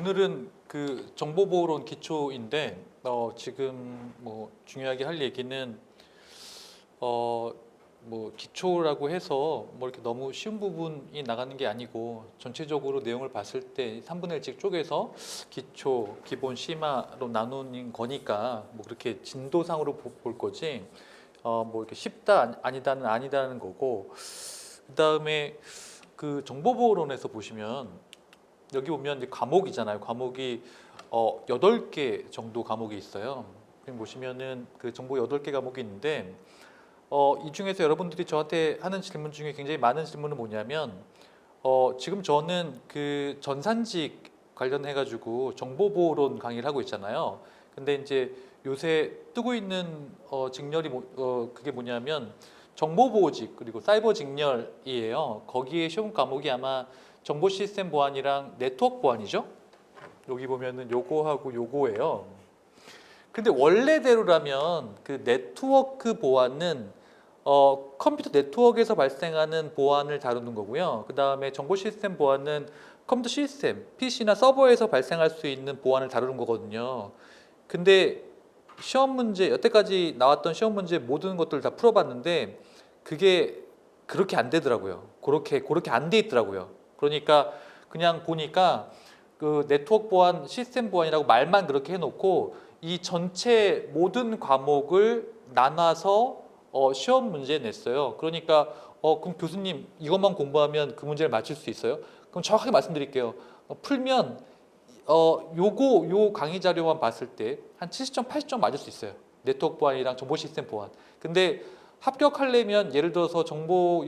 오늘은 그 정보보호론 기초인데 지금 뭐 중요하게 할 얘기는 뭐 기초라고 해서 뭐 이렇게 너무 쉬운 부분이 나가는 게 아니고 전체적으로 내용을 봤을 때 3분의 1씩 쪼개서 기초, 기본, 심화로 나누는 거니까 뭐 그렇게 진도상으로 볼 거지 뭐 이렇게 쉽다 아니다는 아니다는 거고, 그다음에 그 정보보호론에서 보시면 여기 보면 이제 과목이잖아요. 과목이 8개 정도 과목이 있어요. 여기 보시면은 그 정보 8개 과목이 있는데 이 중에서 여러분들이 저한테 하는 질문 중에 굉장히 많은 질문은 뭐냐면 지금 저는 그 전산직 관련해 가지고 정보보호론 강의를 하고 있잖아요. 근데 이제 요새 뜨고 있는 직렬이 그게 뭐냐면 정보보호직 그리고 사이버 직렬이에요. 거기에 시험 과목이 아마 정보 시스템 보안이랑 네트워크 보안이죠. 여기 보면은 요거하고 요거예요. 근데 원래대로라면 그 네트워크 보안은 컴퓨터 네트워크에서 발생하는 보안을 다루는 거고요. 그 다음에 정보 시스템 보안은 컴퓨터 시스템, PC나 서버에서 발생할 수 있는 보안을 다루는 거거든요. 근데 시험 문제, 여태까지 나왔던 시험 문제 모든 것들을 다 풀어봤는데 그게 그렇게 안 되더라고요. 그렇게 안 돼 있더라고요. 그러니까 그냥 보니까 그 네트워크 보안, 시스템 보안이라고 말만 그렇게 해놓고 이 전체 모든 과목을 나눠서 시험 문제 냈어요. 그러니까 그럼 교수님 이것만 공부하면 그 문제를 맞출 수 있어요? 그럼 정확하게 말씀드릴게요. 풀면 요 강의 자료만 봤을 때 한 70점, 80점 맞을 수 있어요. 네트워크 보안이랑 정보 시스템 보안. 근데 합격하려면 예를 들어서 전공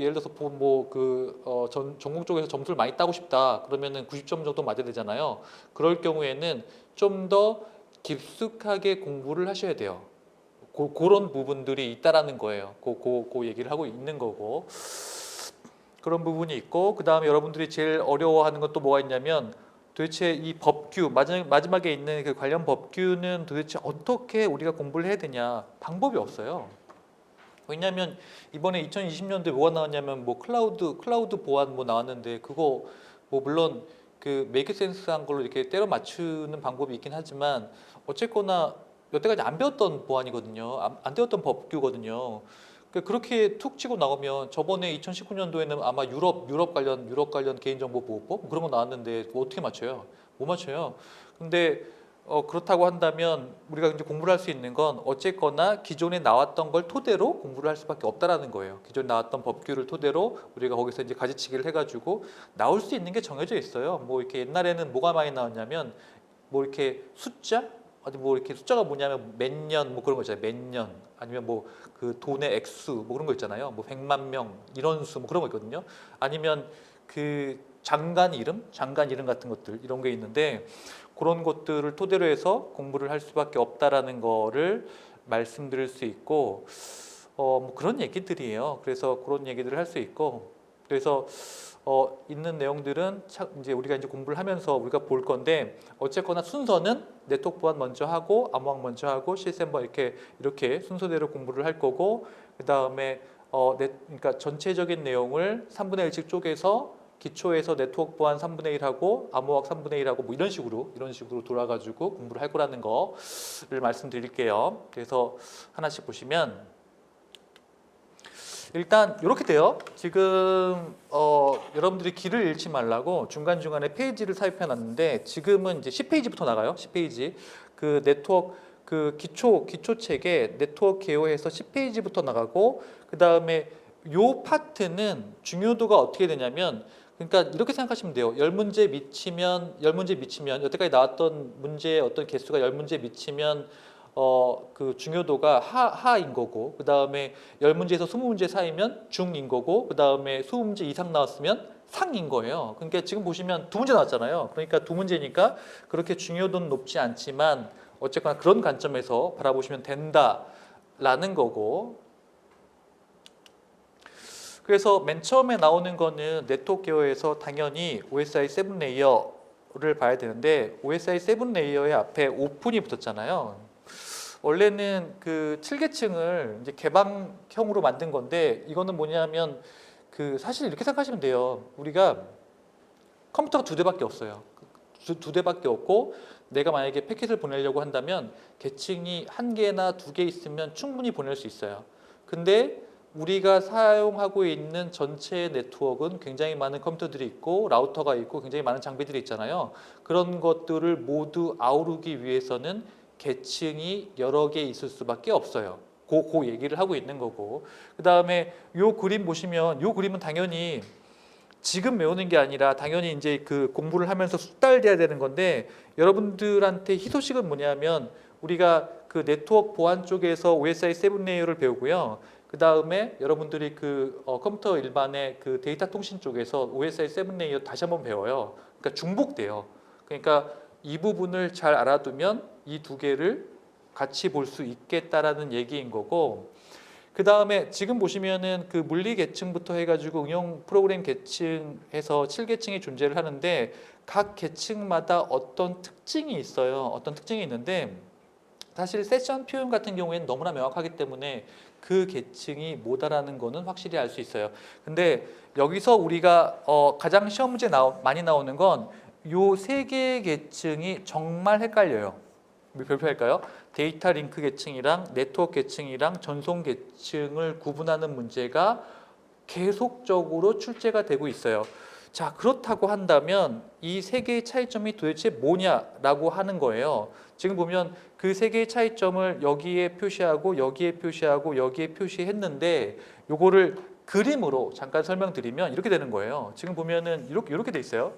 쪽에서 점수를 많이 따고 싶다. 그러면은 90점 정도 맞아야 되잖아요. 그럴 경우에는 좀 더 깊숙하게 공부를 하셔야 돼요. 그런 부분들이 있다라는 거예요. 그 얘기를 하고 있는 거고. 그런 부분이 있고, 그 다음에 여러분들이 제일 어려워하는 것도 뭐가 있냐면 도대체 이 법규, 마지막에 있는 그 관련 법규는 도대체 어떻게 우리가 공부를 해야 되냐. 방법이 없어요. 왜냐하면 이번에 2020년도에 뭐가 나왔냐면 뭐 클라우드 보안 뭐 나왔는데 그거 뭐 물론 그 메이크 센스한 걸로 이렇게 때려 맞추는 방법이 있긴 하지만 어쨌거나 여태까지 안 배웠던 보안이거든요. 안 배웠던 법규거든요. 그렇게 툭 치고 나오면 저번에 2019년도에는 아마 유럽 관련 개인정보보호법 그런 거 나왔는데 뭐 어떻게 맞춰요? 못 맞춰요. 근데 그렇다고 한다면 우리가 이제 공부를 할 수 있는 건 어쨌거나 기존에 나왔던 걸 토대로 공부를 할 수밖에 없다라는 거예요. 기존에 나왔던 법규를 토대로 우리가 거기서 이제 가지치기를 해가지고 나올 수 있는 게 정해져 있어요. 뭐 이렇게 옛날에는 뭐가 많이 나왔냐면 뭐 이렇게 숫자, 아니 뭐 이렇게 숫자가 뭐냐면 몇 년 뭐 그런 거 있잖아요. 몇 년 아니면 뭐 그 돈의 액수 뭐 그런 거 있잖아요. 뭐 100만 명 이런 수 뭐 그런 거 있거든요. 아니면 그 장관 이름 같은 것들 이런 게 있는데 그런 것들을 토대로 해서 공부를 할 수밖에 없다라는 거를 말씀드릴 수 있고 뭐 그런 얘기들이에요. 그래서 그런 얘기들을 할 수 있고 그래서 있는 내용들은 이제 우리가 이제 공부를 하면서 우리가 볼 건데 어쨌거나 순서는 네트워크 보안 먼저 하고 암호학 먼저 하고 시스템 뭐 이렇게 순서대로 공부를 할 거고 그 다음에 그러니까 전체적인 내용을 3분의 1씩 쪼개서 기초에서 네트워크 보안 3분의 1하고 암호학 3분의 1하고 뭐 이런 식으로 돌아가지고 공부를 할 거라는 거를 말씀드릴게요. 그래서 하나씩 보시면 일단 이렇게 돼요. 지금 여러분들이 길을 잃지 말라고 중간중간에 페이지를 삽입해 놨는데 지금은 이제 10페이지부터 나가요. 10페이지. 그 네트워크 그 기초 책에 네트워크 개요해서 10페이지부터 나가고 그다음에 요 파트는 중요도가 어떻게 되냐면 그러니까 이렇게 생각하시면 돼요. 10문제 미치면 여태까지 나왔던 문제의 어떤 개수가 10문제 미치면 그 중요도가 하인 거고 그 다음에 10문제에서 20문제 사이면 중인 거고 그 다음에 20문제 이상 나왔으면 상인 거예요. 그러니까 지금 보시면 2문제 나왔잖아요. 그러니까 2문제니까 그렇게 중요도는 높지 않지만 어쨌거나 그런 관점에서 바라보시면 된다라는 거고 그래서 맨 처음에 나오는 거는 네트워크 계열에서 당연히 OSI 7 레이어를 봐야 되는데 OSI 7 레이어의 앞에 오픈이 붙었잖아요. 원래는 그 7계층을 이제 개방형으로 만든 건데 이거는 뭐냐면 그 사실 이렇게 생각하시면 돼요. 우리가 컴퓨터가 2대밖에 없어요. 두 대밖에 없고 내가 만약에 패킷을 보내려고 한다면 계층이 한 개나 두 개 있으면 충분히 보낼 수 있어요. 근데 우리가 사용하고 있는 전체 네트워크는 굉장히 많은 컴퓨터들이 있고 라우터가 있고 굉장히 많은 장비들이 있잖아요. 그런 것들을 모두 아우르기 위해서는 계층이 여러 개 있을 수밖에 없어요. 그 얘기를 하고 있는 거고. 그 다음에 요 그림 보시면 요 그림은 당연히 지금 외우는 게 아니라 당연히 이제 그 공부를 하면서 숙달돼야 되는 건데 여러분들한테 희소식은 뭐냐면 우리가 그 네트워크 보안 쪽에서 OSI 7 레이어를 배우고요. 그 다음에 여러분들이 그 컴퓨터 일반의 그 데이터 통신 쪽에서 OSI 7 레이어 다시 한번 배워요. 그러니까 중복돼요. 그러니까 이 부분을 잘 알아두면 이 두 개를 같이 볼 수 있겠다라는 얘기인 거고. 그 다음에 지금 보시면은 그 물리 계층부터 해가지고 응용 프로그램 계층해서 7계층이 존재를 하는데 각 계층마다 어떤 특징이 있어요. 어떤 특징이 있는데 사실 세션 표현 같은 경우에는 너무나 명확하기 때문에 그 계층이 뭐다라는 거는 확실히 알 수 있어요. 근데 여기서 우리가 가장 시험 문제 많이 나오는 건 요 세 개의 계층이 정말 헷갈려요. 별표할까요? 데이터 링크 계층이랑 네트워크 계층이랑 전송 계층을 구분하는 문제가 계속적으로 출제가 되고 있어요. 자, 그렇다고 한다면 이 세 개의 차이점이 도대체 뭐냐라고 하는 거예요. 지금 보면 그 세 개의 차이점을 여기에 표시하고 여기에 표시하고 여기에 표시했는데 요거를 그림으로 잠깐 설명드리면 이렇게 되는 거예요. 지금 보면은 이렇게 돼 있어요.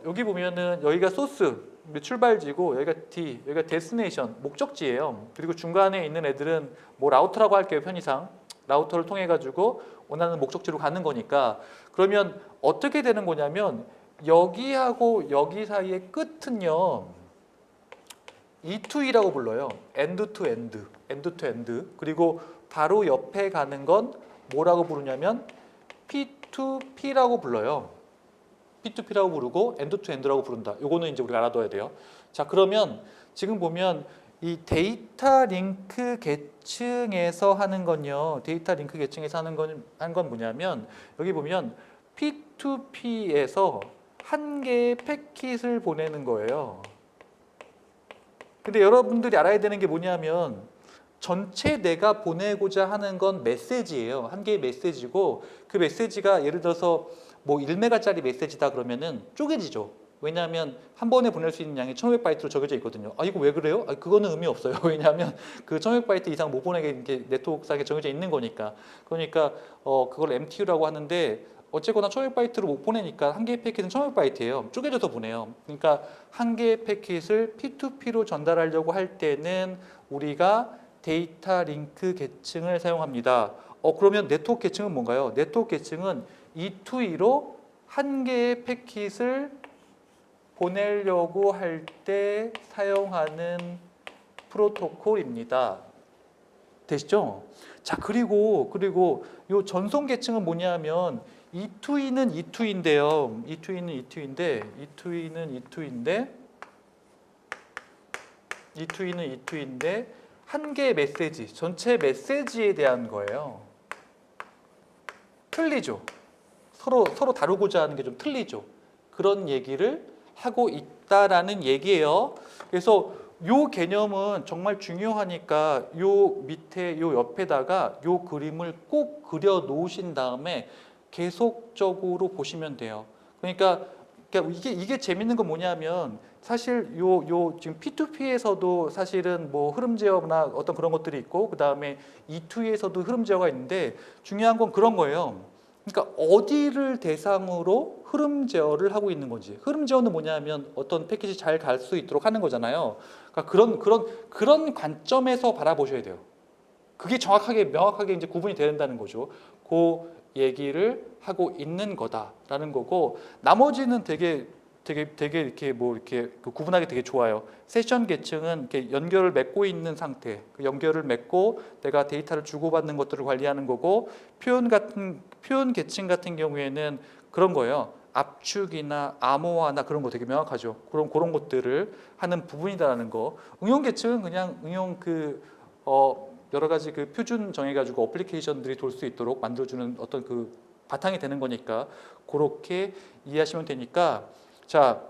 여기 보면은 여기가 소스 출발지고 여기가 D, 여기가 데스티네이션 목적지예요. 그리고 중간에 있는 애들은 뭐 라우터라고 할게요. 편의상 라우터를 통해 가지고 원하는 목적지로 가는 거니까. 그러면 어떻게 되는 거냐면 여기하고 여기 사이의 끝은요 E2E라고 불러요. end to end, end to end. 그리고 바로 옆에 가는 건 뭐라고 부르냐면 P2P라고 불러요. P2P라고 부르고 end-to-end라고 부른다. 요거는 이제 우리가 알아둬야 돼요. 자, 그러면 지금 보면 이 데이터 링크 계층에서 하는 건요. 데이터 링크 계층에서 하는 건 뭐냐면 여기 보면 P2P에서 한 개의 패킷을 보내는 거예요. 근데 여러분들이 알아야 되는 게 뭐냐면 전체 내가 보내고자 하는 건 메시지예요. 한 개의 메시지고 그 메시지가 예를 들어서 뭐 1메가짜리 메시지다 그러면은 쪼개지죠. 왜냐하면 한 번에 보낼 수 있는 양이 1500바이트로 정해져 있거든요. 아, 이거 왜 그래요? 아, 그거는 의미 없어요. 왜냐하면 그 1500바이트 이상 못 보내게 이렇게 네트워크상에 정해져 있는 거니까. 그러니까 그걸 MTU라고 하는데 어쨌거나 1500바이트로 못 보내니까 한 개의 패킷은 1500바이트예요. 쪼개져서 보내요. 그러니까 한 개의 패킷을 P2P로 전달하려고 할 때는 우리가 데이터 링크 계층을 사용합니다. 그러면 네트워크 계층은 뭔가요? 네트워크 계층은 E2E로 한 개의 패킷을 보내려고 할 때 사용하는 프로토콜입니다. 되시죠? 자, 그리고 요 전송 계층은 뭐냐면 E2E는 E2인데요. E2E는 E2인데 한 개의 메시지, 전체 메시지에 대한 거예요. 틀리죠? 서로 다루고자 하는 게 좀 틀리죠. 그런 얘기를 하고 있다라는 얘기예요. 그래서 요 개념은 정말 중요하니까 요 밑에 요 옆에다가 요 그림을 꼭 그려 놓으신 다음에 계속적으로 보시면 돼요. 그러니까 이게 재밌는 건 뭐냐면 사실 요 지금 P2P에서도 사실은 뭐 흐름 제어나 어떤 그런 것들이 있고 그 다음에 E2E에서도 흐름 제어가 있는데 중요한 건 그런 거예요. 그러니까 어디를 대상으로 흐름 제어를 하고 있는 건지. 흐름 제어는 뭐냐면 어떤 패킷이 잘 갈 수 있도록 하는 거잖아요. 그러니까 그런 관점에서 바라보셔야 돼요. 그게 명확하게 이제 구분이 된다는 거죠. 그 얘기를 하고 있는 거다라는 거고 나머지는 되게 이렇게 이렇게 구분하기 되게 좋아요. 세션 계층은 이렇게 연결을 맺고 있는 상태, 그 연결을 맺고 내가 데이터를 주고받는 것들을 관리하는 거고 표현 계층 같은 경우에는 그런 거예요. 압축이나 암호화나 그런 거 되게 명확하죠. 그런 것들을 하는 부분이다라는 거. 응용 계층은 그냥 응용 여러 가지 그 표준 정해가지고 어플리케이션들이 돌 수 있도록 만들어주는 어떤 그 바탕이 되는 거니까 그렇게 이해하시면 되니까 자,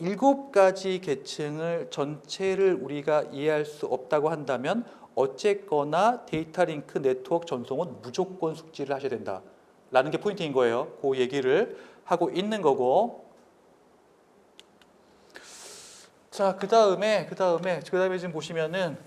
7가지 계층을 전체를 우리가 이해할 수 없다고 한다면 어쨌거나 데이터 링크 네트워크 전송은 무조건 숙지를 하셔야 된다 라는 게 포인트인 거예요. 그 얘기를 하고 있는 거고, 자, 그 다음에 지금 보시면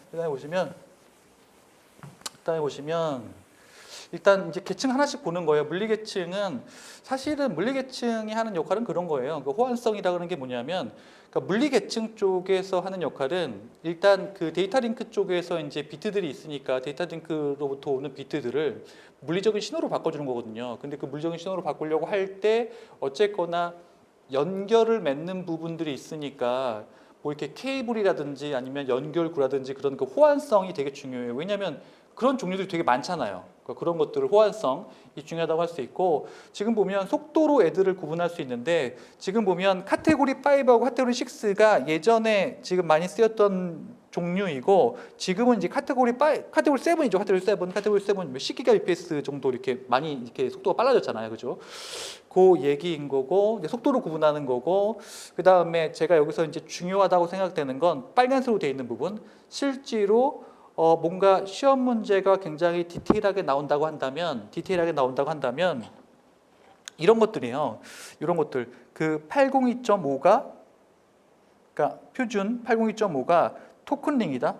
일단 이제 계층 하나씩 보는 거예요. 물리계층은 사실은 물리계층이 하는 역할은 그런 거예요. 그 호환성이라는 게 뭐냐면, 그러니까 물리계층 쪽에서 하는 역할은 일단 그 데이터 링크 쪽에서 이제 비트들이 있으니까 데이터 링크로부터 오는 비트들을 물리적인 신호로 바꿔주는 거거든요. 근데 그 물리적인 신호로 바꾸려고 할 때 어쨌거나 연결을 맺는 부분들이 있으니까 뭐 이렇게 케이블이라든지 아니면 연결구라든지 그런 그 호환성이 되게 중요해요. 왜냐하면 그런 종류들이 되게 많잖아요. 그러니까 그런 것들을 호환성이 중요하다고 할 수 있고, 지금 보면 속도로 애들을 구분할 수 있는데, 지금 보면 카테고리 5하고 카테고리 6가 예전에 지금 많이 쓰였던 종류이고, 지금은 이제 카테고리 7이죠. 카테고리 7 10GBps 정도 이렇게 많이 이렇게 속도가 빨라졌잖아요. 그죠? 그 얘기인 거고, 이제 속도로 구분하는 거고, 그 다음에 제가 여기서 이제 중요하다고 생각되는 건 빨간색으로 되어 있는 부분, 실제로 뭔가 시험 문제가 굉장히 디테일하게 나온다고 한다면 이런 것들이에요. 이런 것들 그 802.5가 그러니까 표준 802.5가 토큰링이다.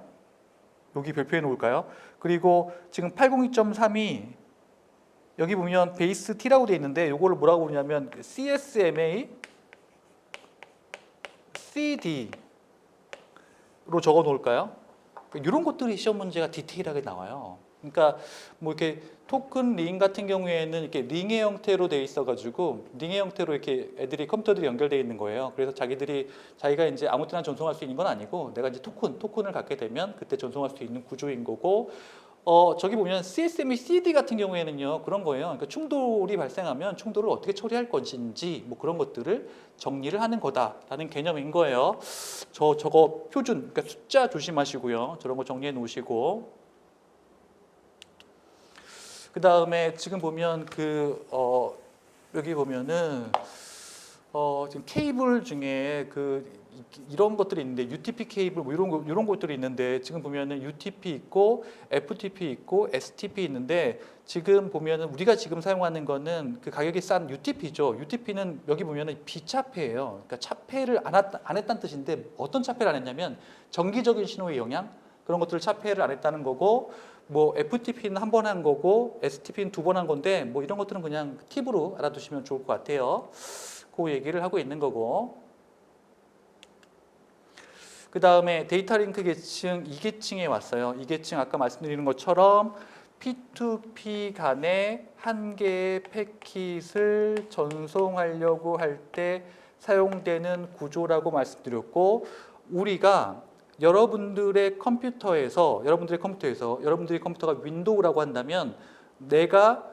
여기 별표해 놓을까요? 그리고 지금 802.3이 여기 보면 베이스 T라고 되어 있는데 이거를 뭐라고 부르냐면 CSMA CD로 적어 놓을까요? 이런 것들이 시험 문제가 디테일하게 나와요. 그러니까 뭐 이렇게 토큰 링 같은 경우에는 이렇게 링의 형태로 돼 있어가지고 링의 형태로 이렇게 애들이 컴퓨터들이 연결되어 있는 거예요. 그래서 자기가 이제 아무 때나 전송할 수 있는 건 아니고 내가 이제 토큰을 갖게 되면 그때 전송할 수 있는 구조인 거고. 저기 보면 CSMA CD 같은 경우에는요 그런 거예요. 그러니까 충돌이 발생하면 충돌을 어떻게 처리할 것인지 뭐 그런 것들을 정리를 하는 거다라는 개념인 거예요. 저거 표준, 그러니까 숫자 조심하시고요. 저런 거 정리해 놓으시고. 그 다음에 지금 보면 여기 보면은 지금 케이블 중에 이런 것들이 있는데 UTP 케이블 뭐 이런 것들이 있는데 지금 보면은 UTP 있고 FTP 있고 STP 있는데 지금 보면은 우리가 지금 사용하는 거는 그 가격이 싼 UTP죠. UTP는 여기 보면은 비차폐예요. 그러니까 차폐를 안 했다는 뜻인데 어떤 차폐를 안 했냐면 정기적인 신호의 영향 그런 것들을 차폐를 안 했다는 거고, 뭐 FTP는 한 번 한 거고 STP는 2번 한 건데 뭐 이런 것들은 그냥 팁으로 알아두시면 좋을 것 같아요. 그 얘기를 하고 있는 거고. 그 다음에 데이터 링크 계층 2계층에 왔어요. 2계층 아까 말씀드리는 것처럼 P2P 간에 한 개의 패킷을 전송하려고 할 때 사용되는 구조라고 말씀드렸고, 우리가 여러분들의 컴퓨터가 윈도우라고 한다면 내가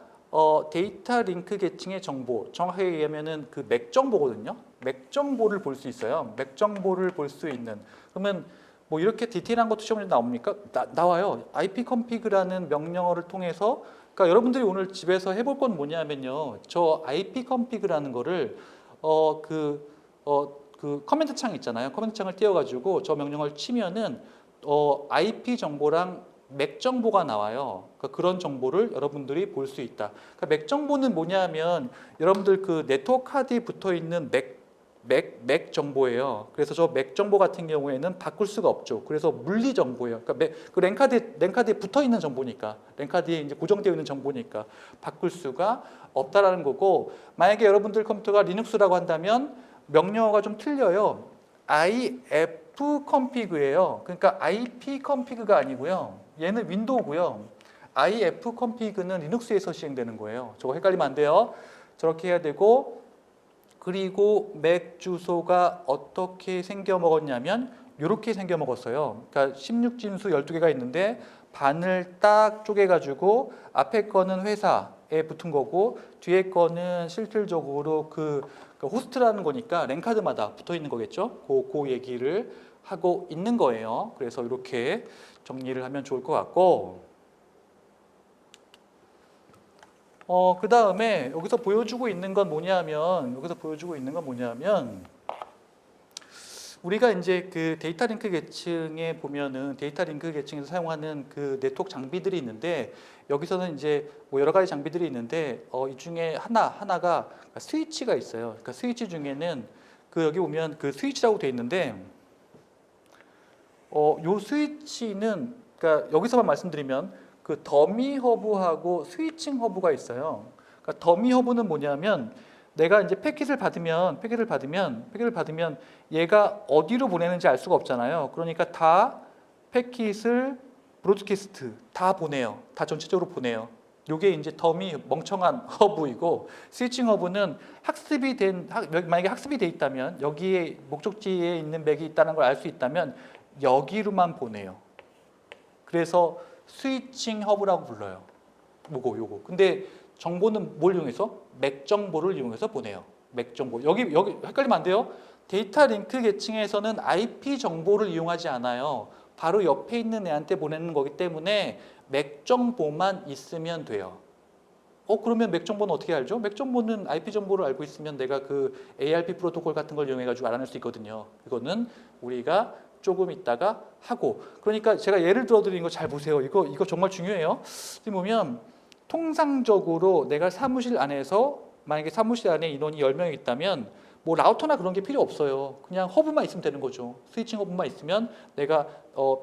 데이터 링크 계층의 정보, 정확하게 얘기하면은 그 맥 정보거든요. 맥 정보를 볼 수 있어요. 맥 정보를 볼 수 있는. 그러면 뭐 이렇게 디테일한 것도 시험에 나옵니까? 나와요. ipconfig라는 명령어를 통해서, 그러니까 여러분들이 오늘 집에서 해볼 건 뭐냐면요. 저 ipconfig라는 거를 그 커맨드 창 있잖아요. 커맨드 창을 띄워가지고 저 명령어를 치면은 IP 정보랑 맥 정보가 나와요. 그러니까 그런 정보를 여러분들이 볼 수 있다. 그러니까 맥 정보는 뭐냐면 여러분들 그 네트워크 카드에 붙어 있는 맥 정보예요. 그래서 저 맥 정보 같은 경우에는 바꿀 수가 없죠. 그래서 물리 정보예요. 그러니까 그 랜카드에 붙어 있는 정보니까, 랜카드에 이제 고정되어 있는 정보니까 바꿀 수가 없다라는 거고, 만약에 여러분들 컴퓨터가 리눅스라고 한다면 명령어가 좀 틀려요. ifconfig예요. 그러니까 ipconfig가 아니고요. 얘는 윈도우고요. ifconfig는 리눅스에서 시행되는 거예요. 저거 헷갈리면 안 돼요. 저렇게 해야 되고, 그리고 맥 주소가 어떻게 생겨 먹었냐면 이렇게 생겨 먹었어요. 그러니까 16진수 12개가 있는데 반을 딱 쪼개가지고 앞에 거는 회사에 붙은 거고 뒤에 거는 실질적으로 그 호스트라는 거니까 랜카드마다 붙어 있는 거겠죠. 그 얘기를 하고 있는 거예요. 그래서 이렇게 정리를 하면 좋을 것 같고, 그 다음에 여기서 보여주고 있는 건 뭐냐면, 우리가 이제 그 데이터 링크 계층에 보면은 데이터 링크 계층에서 사용하는 그 네트워크 장비들이 있는데, 여기서는 이제 뭐 여러 가지 장비들이 있는데, 이 중에 하나가 스위치가 있어요. 그러니까 스위치 중에는 그 여기 보면 그 스위치라고 돼 있는데, 요 스위치는 그러니까 여기서만 말씀드리면 그 더미 허브하고 스위칭 허브가 있어요. 그러니까 더미 허브는 뭐냐면 내가 이제 패킷을 받으면 얘가 어디로 보내는지 알 수가 없잖아요. 그러니까 다 패킷을 브로드캐스트 다 보내요. 다 전체적으로 보내요. 요게 이제 더미 멍청한 허브이고, 스위칭 허브는 만약에 학습이 돼 있다면, 여기에 목적지에 있는 맥이 있다는 걸 알 수 있다면 여기로만 보내요. 그래서 스위칭 허브라고 불러요. 요거. 근데 정보는 뭘 이용해서? 맥 정보를 이용해서 보내요. 맥 정보. 여기 헷갈리면 안 돼요. 데이터 링크 계층에서는 IP 정보를 이용하지 않아요. 바로 옆에 있는 애한테 보내는 거기 때문에 맥 정보만 있으면 돼요. 그러면 맥 정보는 어떻게 알죠? 맥 정보는 IP 정보를 알고 있으면 내가 그 ARP 프로토콜 같은 걸 이용해 가지고 알아낼 수 있거든요. 이거는 우리가 조금 있다가 하고. 그러니까 제가 예를 들어 드린 거 잘 보세요. 이거 정말 중요해요. 지금 보면 통상적으로 내가 사무실 안에서 만약에 사무실 안에 인원이 10명이 있다면 뭐 라우터나 그런 게 필요 없어요. 그냥 허브만 있으면 되는 거죠. 스위칭 허브만 있으면 내가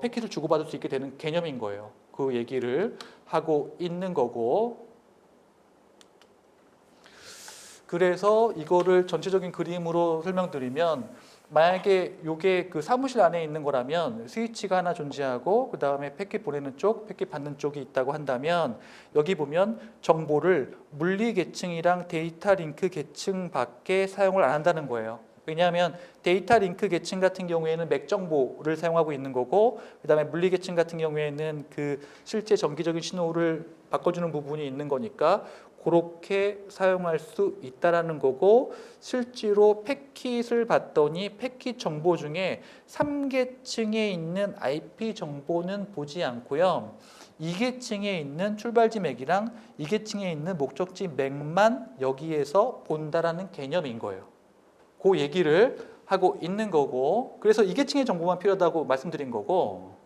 패킷을 주고받을 수 있게 되는 개념인 거예요. 그 얘기를 하고 있는 거고. 그래서 이거를 전체적인 그림으로 설명드리면, 만약에 이게 그 사무실 안에 있는 거라면 스위치가 하나 존재하고 그 다음에 패킷 보내는 쪽, 패킷 받는 쪽이 있다고 한다면, 여기 보면 정보를 물리 계층이랑 데이터 링크 계층밖에 사용을 안 한다는 거예요. 왜냐하면 데이터 링크 계층 같은 경우에는 맥 정보를 사용하고 있는 거고, 그 다음에 물리 계층 같은 경우에는 그 실제 전기적인 신호를 바꿔주는 부분이 있는 거니까 그렇게 사용할 수 있다라는 거고, 실제로 패킷을 봤더니 패킷 정보 중에 3계층에 있는 IP 정보는 보지 않고요. 2계층에 있는 출발지 맥이랑 2계층에 있는 목적지 맥만 여기에서 본다라는 개념인 거예요. 그 얘기를 하고 있는 거고, 그래서 2계층의 정보만 필요하다고 말씀드린 거고,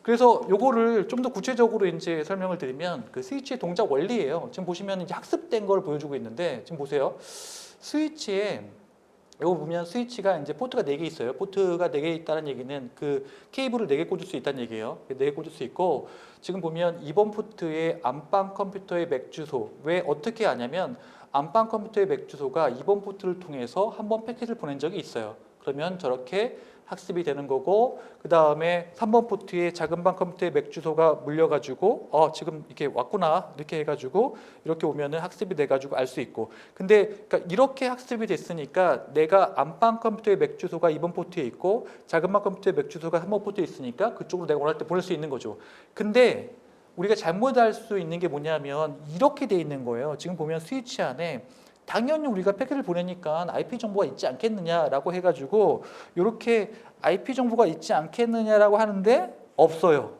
그래서 요거를 좀 더 구체적으로 이제 설명을 드리면 그 스위치의 동작 원리예요. 지금 보시면 이제 학습된 걸 보여주고 있는데, 지금 보세요. 스위치에 요거 보면 스위치가 이제 포트가 4개 있어요. 포트가 4개 있다는 얘기는 그 케이블을 4개 꽂을 수 있다는 얘기예요. 4개 꽂을 수 있고, 지금 보면 2번 포트의 안방 컴퓨터의 맥 주소, 왜 어떻게 아냐면 안방 컴퓨터의 맥 주소가 2번 포트를 통해서 한번 패킷을 보낸 적이 있어요. 그러면 저렇게 학습이 되는 거고, 그 다음에 3번 포트에 작은 방 컴퓨터의 맥 주소가 물려가지고 지금 이렇게 왔구나 이렇게 해가지고 이렇게 오면은 학습이 돼가지고 알 수 있고. 근데 그러니까 이렇게 학습이 됐으니까 내가 안방 컴퓨터의 맥 주소가 2번 포트에 있고 작은 방 컴퓨터의 맥 주소가 3번 포트에 있으니까 그쪽으로 내가 원할 때 보낼 수 있는 거죠. 근데 우리가 잘못할 수 있는 게 뭐냐면 이렇게 돼 있는 거예요. 지금 보면 스위치 안에 당연히 우리가 패킷을 보내니까 IP 정보가 있지 않겠느냐라고 해가지고 이렇게 IP 정보가 있지 않겠느냐라고 하는데 없어요.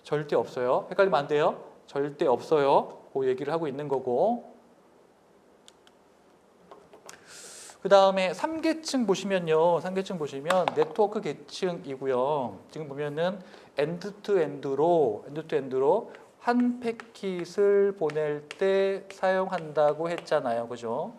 절대 없어요. 헷갈리면 안 돼요. 절대 없어요. 그 얘기를 하고 있는 거고. 그 다음에 3계층 보시면요. 3계층 보시면 네트워크 계층이고요. 지금 보면은 엔드 투 엔드로 한 패킷을 보낼 때 사용한다고 했잖아요. 그죠?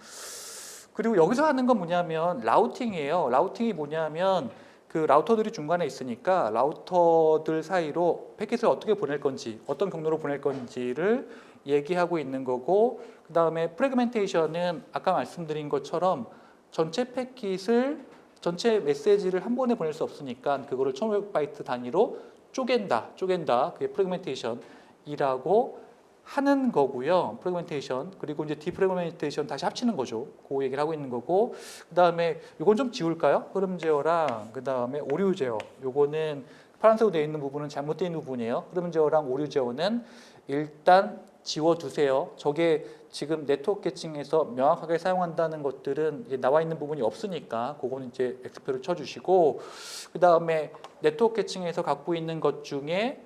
그리고 여기서 하는 건 뭐냐면 라우팅이에요. 라우팅이 뭐냐면 그 라우터들이 중간에 있으니까 라우터들 사이로 패킷을 어떻게 보낼 건지, 어떤 경로로 보낼 건지를 얘기하고 있는 거고, 그 다음에 프래그멘테이션은 아까 말씀드린 것처럼 전체 메시지를 한 번에 보낼 수 없으니까 그거를 1500바이트 단위로 쪼갠다. 그게 프래그멘테이션이라고 하는 거고요. 프래그멘테이션. 그리고 이제 디프래그멘테이션 다시 합치는 거죠. 그 얘기를 하고 있는 거고. 그다음에 이건 좀 지울까요? 흐름 제어랑 그다음에 오류 제어. 요거는 파란색으로 되어 있는 부분은 잘못되어 있는 부분이에요. 흐름 제어랑 오류 제어는 일단 지워두세요. 저게 지금 네트워크 계층에서 명확하게 사용한다는 것들은 이제 나와 있는 부분이 없으니까 그거는 이제 X표를 쳐주시고, 그 다음에 네트워크 계층에서 갖고 있는 것 중에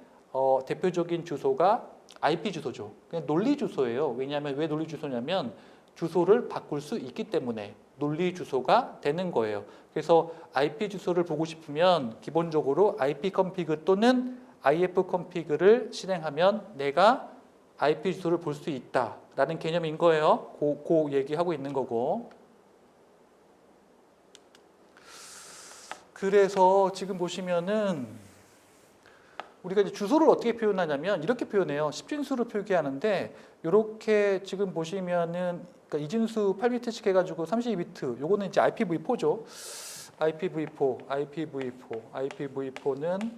대표적인 주소가 IP 주소죠. 그냥 논리 주소예요. 왜냐하면 왜 논리 주소냐면 주소를 바꿀 수 있기 때문에 논리 주소가 되는 거예요. 그래서 IP 주소를 보고 싶으면 기본적으로 IP config 또는 IF config를 실행하면 내가 IP 주소를 볼 수 있다라는 개념인 거예요. 그 얘기하고 있는 거고. 그래서 지금 보시면은 우리가 이제 주소를 어떻게 표현하냐면 이렇게 표현해요. 10진수로 표기하는데 이렇게 지금 보시면은 그러니까 이진수 8비트씩 해가지고 32비트 요거는 이제 IPv4죠. IPv4는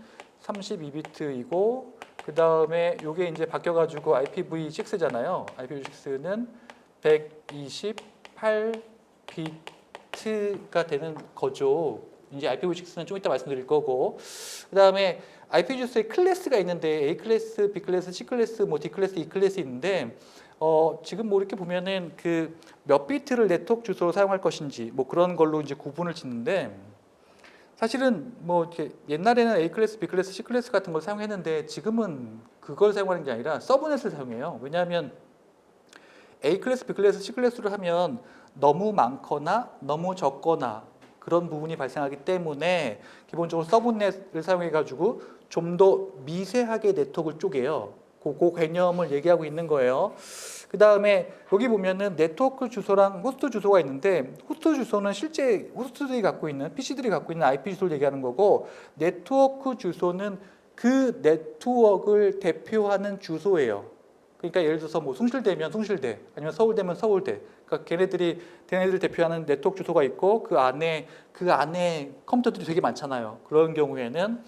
32비트이고 그 다음에 요게 이제 바뀌어가지고 IPv6잖아요. IPv6는 128비트가 되는 거죠. 이제 IPv6는 좀 이따 말씀드릴 거고 그 다음에 IP 주소에 클래스가 있는데 A 클래스, B 클래스, C 클래스, 뭐 D 클래스, E 클래스 있는데 지금 뭐 이렇게 보면은 그 몇 비트를 네트워크 주소로 사용할 것인지 뭐 그런 걸로 이제 구분을 짓는데 사실은 뭐 이렇게 옛날에는 A 클래스, B 클래스, C 클래스 같은 걸 사용했는데 지금은 그걸 사용하는 게 아니라 서브넷을 사용해요. 왜냐하면 A 클래스, B 클래스, C 클래스를 하면 너무 많거나 너무 적거나 그런 부분이 발생하기 때문에 기본적으로 서브넷을 사용해 가지고 좀 더 미세하게 네트워크를 쪼개요. 그 개념을 얘기하고 있는 거예요. 그 다음에 여기 보면은 네트워크 주소랑 호스트 주소가 있는데 호스트 주소는 실제 호스트들이 갖고 있는 PC들이 갖고 있는 IP 주소를 얘기하는 거고 네트워크 주소는 그 네트워크를 대표하는 주소예요. 그러니까 예를 들어서 뭐 숭실대면 숭실대 아니면 서울대면 서울대. 그러니까 걔네들을 대표하는 네트워크 주소가 있고 그 안에 컴퓨터들이 되게 많잖아요. 그런 경우에는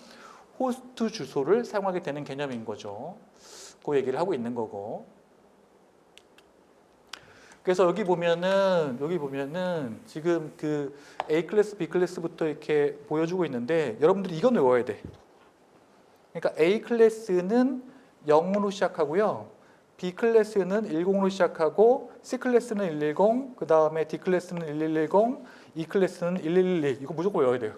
호스트 주소를 사용하게 되는 개념인 거죠. 그 얘기를 하고 있는 거고. 그래서 여기 보면은 지금 그 A 클래스, B 클래스부터 이렇게 보여주고 있는데 여러분들이 이건 외워야 돼. 그러니까 A 클래스는 0으로 시작하고요. B 클래스는 10으로 시작하고 C 클래스는 110, 그 다음에 D 클래스는 1110, E 클래스는 1112. 이거 무조건 외워야 돼요.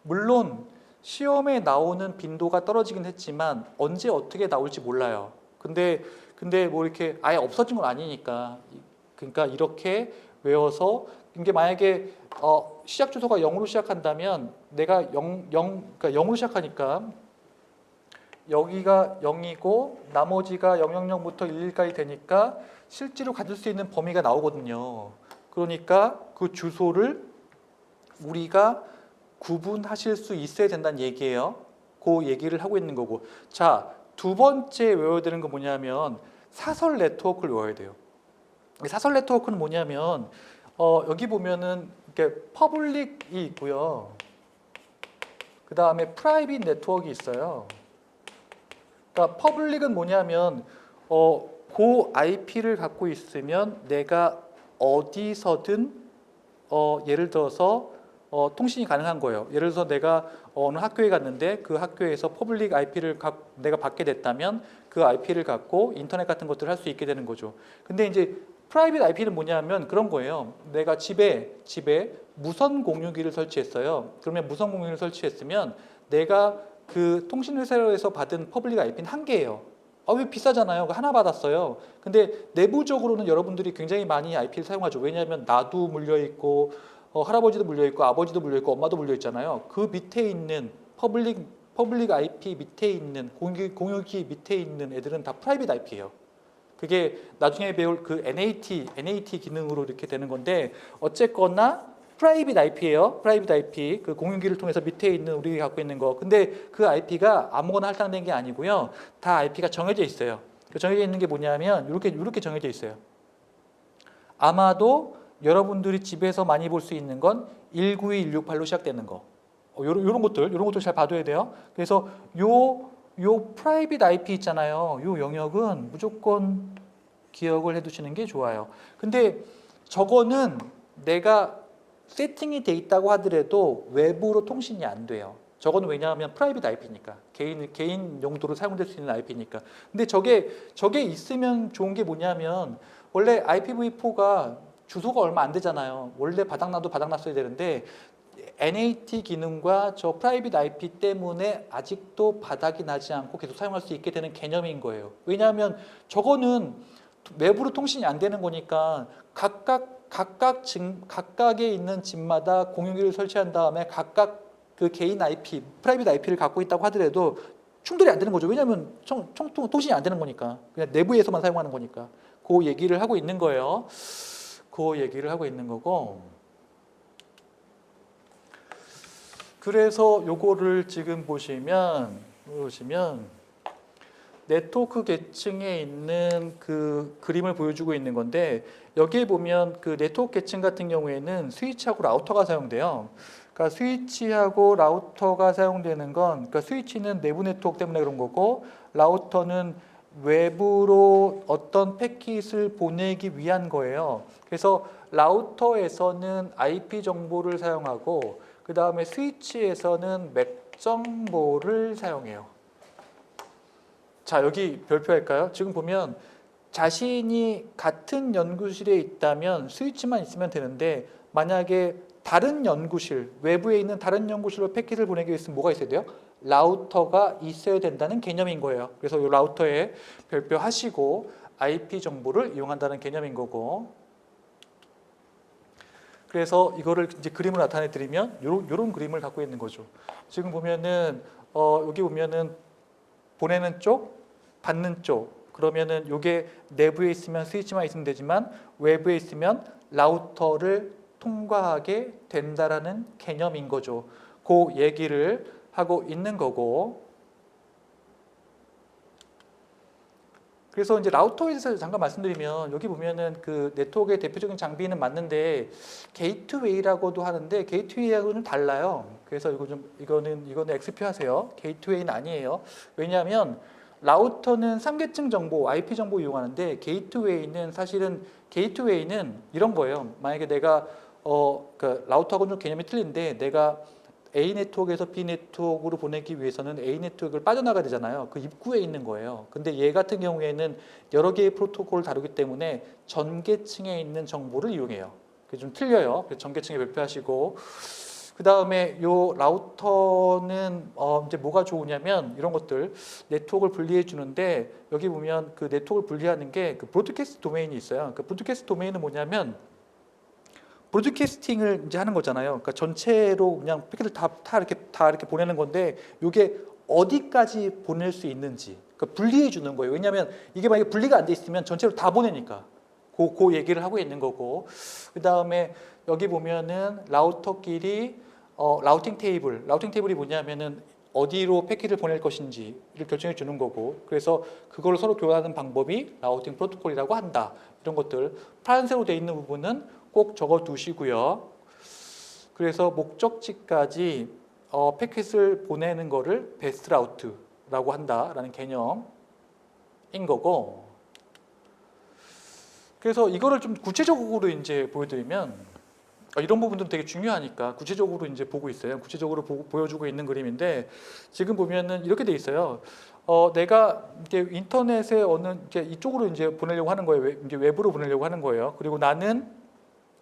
물론 시험에 나오는 빈도가 떨어지긴 했지만 언제 어떻게 나올지 몰라요. 근데 뭐 이렇게 아예 없어진 건 아니니까. 그러니까 이렇게 외워서 이게 만약에 시작 주소가 0으로 시작한다면 내가 그러니까 0으로 시작하니까 여기가 0이고 나머지가 000부터 11까지 되니까 실제로 가질 수 있는 범위가 나오거든요. 그러니까 그 주소를 우리가 구분하실 수 있어야 된다는 얘기예요. 그 얘기를 하고 있는 거고. 자, 두 번째 외워야 되는 건 뭐냐면 사설 네트워크를 외워야 돼요. 사설 네트워크는 뭐냐면 여기 보면은 이렇게 퍼블릭이 있고요. 그 다음에 프라이빗 네트워크가 있어요. 그러니까 퍼블릭은 뭐냐면 그 IP를 갖고 있으면 내가 어디서든 예를 들어서 통신이 가능한 거예요. 예를 들어서 내가 어느 학교에 갔는데 그 학교에서 퍼블릭 IP를 내가 받게 됐다면 그 IP를 갖고 인터넷 같은 것들을 할 수 있게 되는 거죠. 근데 이제 프라이빗 IP는 뭐냐면 그런 거예요. 내가 집에 무선 공유기를 설치했어요. 그러면 무선 공유기를 설치했으면 내가 그 통신회사에서 받은 퍼블릭 IP는 한 개예요. 왜 비싸잖아요. 하나 받았어요. 근데 내부적으로는 여러분들이 굉장히 많이 IP를 사용하죠. 왜냐하면 나도 물려있고 할아버지도 물려있고 아버지도 물려있고 엄마도 물려있잖아요. 그 밑에 있는 퍼블릭 IP 밑에 있는 공유기 밑에 있는 애들은 다 프라이빗 IP예요. 그게 나중에 배울 그 NAT 기능으로 이렇게 되는 건데 어쨌거나 프라이빗 IP예요. 프라이빗 IP 그 공유기를 통해서 밑에 있는 우리가 갖고 있는 거. 근데 그 IP가 아무거나 할당된 게 아니고요. 다 IP가 정해져 있어요. 정해져 있는 게 뭐냐면 이렇게 정해져 있어요. 아마도 여러분들이 집에서 많이 볼 수 있는 건 192, 168로 시작되는 거. 요런 것들 잘 봐둬야 돼요. 그래서 요 프라이빗 IP 있잖아요. 요 영역은 무조건 기억을 해두시는 게 좋아요. 근데 저거는 내가 세팅이 돼 있다고 하더라도 외부로 통신이 안 돼요. 저거는 왜냐하면 프라이빗 IP니까 개인 용도로 사용될 수 있는 IP니까. 근데 저게 있으면 좋은 게 뭐냐면 원래 IPv4가 주소가 얼마 안 되잖아요. 원래 바닥나도 바닥났어야 되는데 NAT 기능과 저 프라이빗 IP 때문에 아직도 바닥이 나지 않고 계속 사용할 수 있게 되는 개념인 거예요. 왜냐하면 저거는 외부로 통신이 안 되는 거니까 각각에 있는 집마다 공유기를 설치한 다음에 각각 그 개인 IP, 프라이빗 IP를 갖고 있다고 하더라도 충돌이 안 되는 거죠. 왜냐하면 통신이 안 되는 거니까. 그냥 내부에서만 사용하는 거니까. 그 얘기를 하고 있는 거예요. 그 얘기를 하고 있는 거고. 그래서 요거를 지금 보시면 네트워크 계층에 있는 그 그림을 보여주고 있는 건데 여기에 보면 그 네트워크 계층 같은 경우에는 스위치하고 라우터가 사용돼요. 그러니까 스위치하고 라우터가 사용되는 건 그러니까 스위치는 내부 네트워크 때문에 그런 거고 라우터는 외부로 어떤 패킷을 보내기 위한 거예요. 그래서 라우터에서는 IP 정보를 사용하고 그 다음에 스위치에서는 맥 정보를 사용해요. 자, 여기 별표할까요? 지금 보면 자신이 같은 연구실에 있다면 스위치만 있으면 되는데 만약에 다른 연구실, 외부에 있는 다른 연구실로 패킷을 보내기 위해서 뭐가 있어야 돼요? 라우터가 있어야 된다는 개념인 거예요. 그래서 이 라우터에 별표하시고 IP 정보를 이용한다는 개념인 거고. 그래서 이거를 이제 그림으로 나타내 드리면 요런 그림을 갖고 있는 거죠. 지금 보면은 여기 보면은 보내는 쪽, 받는 쪽. 그러면은 요게 내부에 있으면 스위치만 있으면 되지만 외부에 있으면 라우터를 통과하게 된다라는 개념인 거죠. 그 얘기를 하고 있는 거고. 그래서 이제 라우터에 대해서 잠깐 말씀드리면 여기 보면은 그 네트워크의 대표적인 장비는 맞는데 게이트웨이라고도 하는데 게이트웨이하고는 달라요. 그래서 이거는 X표 하세요. 게이트웨이는 아니에요. 왜냐하면 라우터는 3계층 정보, IP 정보 이용하는데 게이트웨이는 이런 거예요. 만약에 내가 그 라우터하고는 좀 개념이 틀린데 내가 A 네트워크에서 B 네트워크로 보내기 위해서는 A 네트워크를 빠져나가야 되잖아요. 그 입구에 있는 거예요. 근데 얘 같은 경우에는 여러 개의 프로토콜을 다루기 때문에 전계층에 있는 정보를 이용해요. 그게 좀 틀려요. 그래서 전계층에 별표하시고 그 다음에 요 라우터는 이제 뭐가 좋으냐면 이런 것들 네트워크를 분리해 주는데 여기 보면 그 네트워크를 분리하는 게 그 브로드캐스트 도메인이 있어요. 그 브로드캐스트 도메인은 뭐냐면 브로드캐스팅을 이제 하는 거잖아요. 그러니까 전체로 그냥 패킷을 다 이렇게 보내는 건데 이게 어디까지 보낼 수 있는지 그러니까 분리해 주는 거예요. 왜냐하면 이게 만약에 분리가 안 돼 있으면 전체로 다 보내니까 그 얘기를 하고 있는 거고 그 다음에 여기 보면은 라우터끼리 라우팅 테이블이 뭐냐면은 어디로 패킷을 보낼 것인지를 결정해 주는 거고 그래서 그걸 서로 교환하는 방법이 라우팅 프로토콜이라고 한다. 이런 것들 파란색으로 되어 있는 부분은 꼭 적어 두시고요. 그래서 목적지까지 패킷을 보내는 거를 베스트 라우트라고 한다라는 개념인 거고. 그래서 이거를 좀 구체적으로 이제 보여드리면 이런 부분도 되게 중요하니까 구체적으로 이제 보고 있어요. 구체적으로 보여주고 있는 그림인데 지금 보면은 이렇게 돼 있어요. 내가 이제 인터넷에 이제 이쪽으로 이제 보내려고 하는 거예요. 이제 외부로 보내려고 하는 거예요. 그리고 나는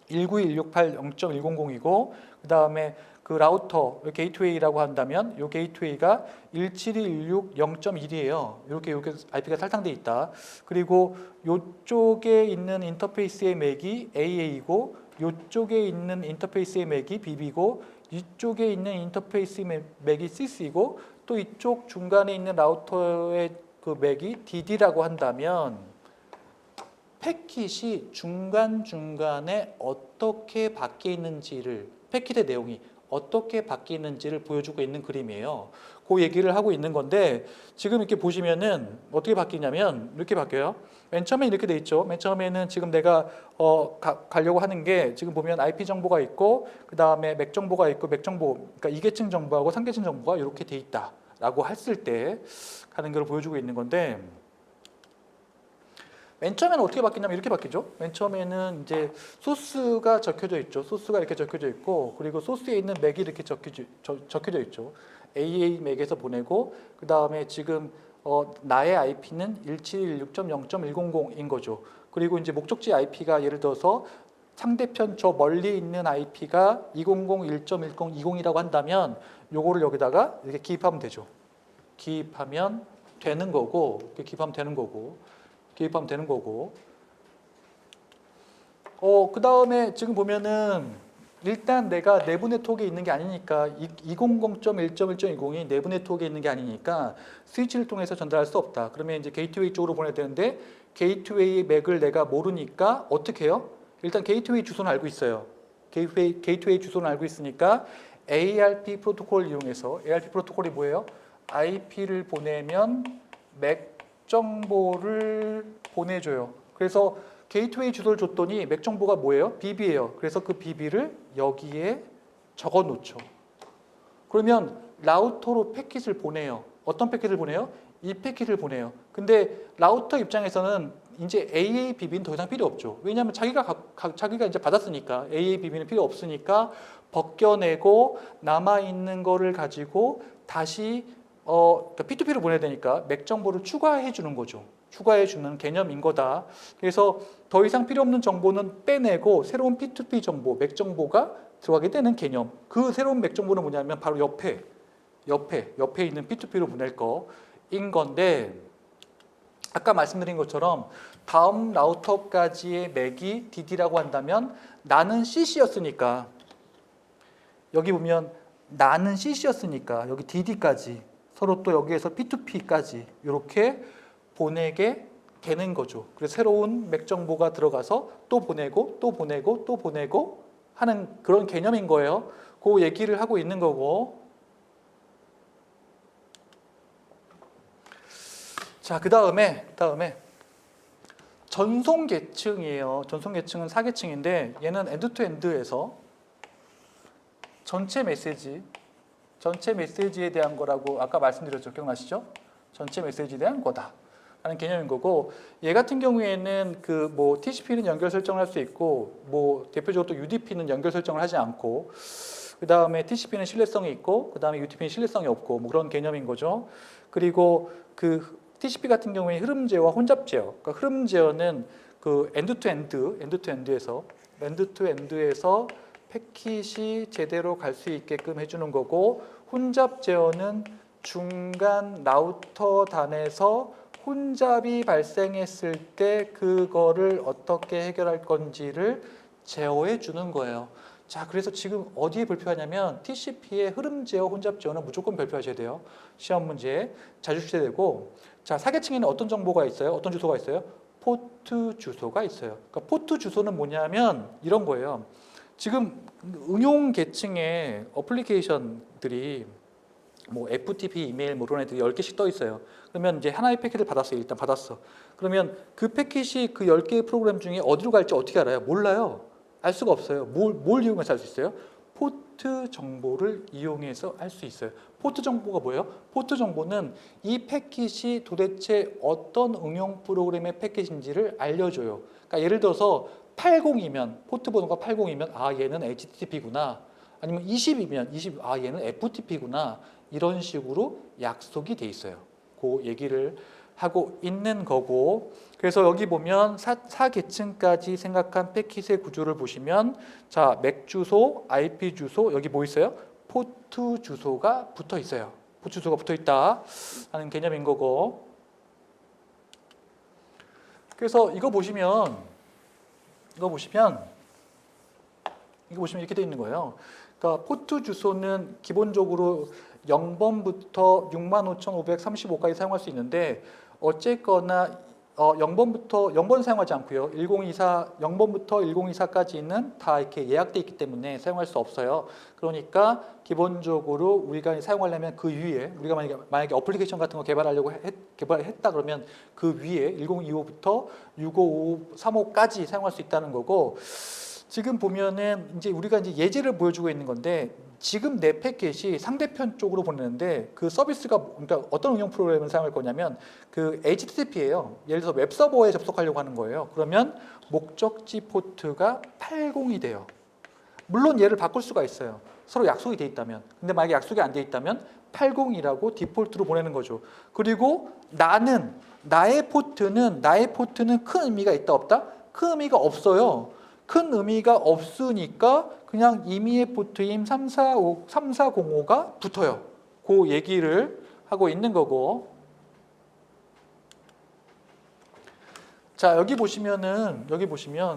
192.168.0.100이고 그 다음에 그 라우터 게이트웨이라고 한다면 이 게이트웨이가 172.168.0.1이에요. 이렇게 IP가 탈당돼 있다. 그리고 이쪽에 있는 인터페이스의 맥이 AA이고 이쪽에 있는 인터페이스의 맥이 BB고 이쪽에 있는 인터페이스의 맥이 CC이고 또 이쪽 중간에 있는 라우터의 그 맥이 DD라고 한다면 패킷이 중간중간에 어떻게 바뀌어 있는지를 패킷의 내용이 어떻게 바뀌는지를 보여주고 있는 그림이에요. 그 얘기를 하고 있는 건데 지금 이렇게 보시면은 어떻게 바뀌냐면 이렇게 바뀌어요. 맨 처음에 이렇게 돼 있죠. 맨 처음에는 지금 내가 가려고 하는 게 지금 보면 IP 정보가 있고 그 다음에 맥 정보가 있고 맥 정보 그러니까 2계층 정보하고 3계층 정보가 이렇게 돼 있다라고 했을 때 하는 걸 보여주고 있는 건데. 맨 처음에는 어떻게 바뀌냐면 이렇게 바뀌죠. 맨 처음에는 이제 소스가 적혀져 있죠. 소스가 이렇게 적혀져 있고 그리고 소스에 있는 맥이 이렇게 적혀져 있죠. AA 맥에서 보내고 그 다음에 지금 나의 IP는 1716.0.100인 거죠. 그리고 이제 목적지 IP가 예를 들어서 상대편 저 멀리 있는 IP가 200.1.1020이라고 한다면 요거를 여기다가 이렇게 기입하면 되죠. 기입하면 되는 거고, 이렇게 기입하면 되는 거고, 기입하면 되는 거고. 그 다음에 지금 보면은 일단 내가 내부 네트워크에 있는 게 아니니까 200.1.1.20이 내부 네트워크에 있는 게 아니니까 스위치를 통해서 전달할 수 없다. 그러면 이제 게이트웨이 쪽으로 보내야 되는데 게이트웨이 맥을 내가 모르니까 어떻게 해요? 일단 게이트웨이 주소는 알고 있어요. 게이트웨이 주소는 알고 있으니까 ARP 프로토콜 이용해서 ARP 프로토콜이 뭐예요? IP를 보내면 맥 정보를 보내줘요. 그래서 게이트웨이 주소를 줬더니 맥 정보가 뭐예요? BB예요. 그래서 그 BB를 여기에 적어 놓죠. 그러면 라우터로 패킷을 보내요. 어떤 패킷을 보내요? 이 패킷을 보내요. 근데 라우터 입장에서는 이제 AABB는 더 이상 필요 없죠. 왜냐하면 자기가 이제 받았으니까 AABB는 필요 없으니까 벗겨내고 남아 있는 거를 가지고 다시 그러니까 P2P로 보내야 되니까 맥 정보를 추가해 주는 거죠. 추가해 주는 개념인 거다. 그래서 더 이상 필요 없는 정보는 빼내고 새로운 P2P 정보, 맥 정보가 들어가게 되는 개념. 그 새로운 맥 정보는 뭐냐면 바로 옆에 있는 P2P로 보낼 거인 건데 아까 말씀드린 것처럼 다음 라우터까지의 맥이 DD라고 한다면 나는 CC였으니까 여기 보면 나는 CC였으니까 여기 DD까지 서로 또 여기에서 P2P까지 이렇게 보내게 되는 거죠. 그래서 새로운 맥 정보가 들어가서 또 보내고 또 보내고 또 보내고 하는 그런 개념인 거예요. 그 얘기를 하고 있는 거고. 자, 그 다음에 전송 계층이에요. 전송 계층은 4계층인데 얘는 엔드투엔드에서 전체 메시지에 대한 거라고 아까 말씀드렸죠. 기억나시죠? 전체 메시지에 대한 거다 하는 개념인 거고, 얘 같은 경우에는 그 뭐 TCP는 연결 설정을 할 수 있고 뭐 대표적으로 또 UDP는 연결 설정을 하지 않고, 그 다음에 TCP는 신뢰성이 있고 그 다음에 UDP는 신뢰성이 없고 뭐 그런 개념인 거죠. 그리고 그 TCP 같은 경우에 흐름 제어와 혼잡 제어. 그러니까 흐름 제어는 그 엔드투엔드에서 패킷이 제대로 갈 수 있게끔 해주는 거고, 혼잡 제어는 중간 라우터 단에서 혼잡이 발생했을 때 그거를 어떻게 해결할 건지를 제어해 주는 거예요. 자, 그래서 지금 어디에 발표하냐면 TCP의 흐름 제어, 혼잡 제어는 무조건 발표하셔야 돼요. 시험 문제에 자주 출제되고, 자, 4계층에는 어떤 정보가 있어요? 어떤 주소가 있어요? 포트 주소가 있어요. 그러니까 포트 주소는 뭐냐면 이런 거예요. 지금 응용 계층의 어플리케이션들이 뭐 FTP 이메일 뭐 이런 애들이 10개씩 떠 있어요. 그러면 이제 하나의 패킷을 받았어요. 일단 받았어. 그러면 그 패킷이 그 10개의 프로그램 중에 어디로 갈지 어떻게 알아요? 몰라요. 알 수가 없어요. 뭘 이용해서 할 수 있어요? 포트 정보를 이용해서 할 수 있어요. 포트 정보가 뭐예요? 포트 정보는 이 패킷이 도대체 어떤 응용 프로그램의 패킷인지를 알려줘요. 그러니까 예를 들어서 80이면 포트 번호가 80이면 아 얘는 HTTP구나. 아니면 20이면 얘는 FTP구나. 이런 식으로 약속이 돼 있어요. 그 얘기를 하고 있는 거고, 그래서 여기 보면 4계층까지 생각한 패킷의 구조를 보시면 자, 맥 주소, IP 주소, 여기 뭐 있어요? 포트 주소가 붙어 있어요. 포트 주소가 붙어 있다 하는 개념인 거고, 그래서 이거 보시면 이렇게 돼 있는 거예요. 그러니까 포트 주소는 기본적으로 0번부터 65,535까지 사용할 수 있는데 어쨌거나 0번 사용하지 않고요. 0번부터 1024까지는 다 이렇게 예약돼 있기 때문에 사용할 수 없어요. 그러니까 기본적으로 우리가 사용하려면 그 위에 우리가 만약에 어플리케이션 같은 거 개발했다 그러면 그 위에 1025부터 6535까지 사용할 수 있다는 거고, 지금 보면은 이제 우리가 이제 예제를 보여주고 있는 건데 지금 내 패킷이 상대편 쪽으로 보내는데 그 서비스가 그러니까 어떤 응용 프로그램을 사용할 거냐면 그 HTTP예요. 예를 들어서 웹 서버에 접속하려고 하는 거예요. 그러면 목적지 포트가 80이 돼요. 물론 얘를 바꿀 수가 있어요. 서로 약속이 돼 있다면. 근데 만약에 약속이 안 돼 있다면 80이라고 디폴트로 보내는 거죠. 그리고 나의 포트는 큰 의미가 있다 없다? 큰 의미가 없어요. 큰 의미가 없으니까 그냥 임의의 포트임 3405가 붙어요. 그 얘기를 하고 있는 거고. 자, 여기 보시면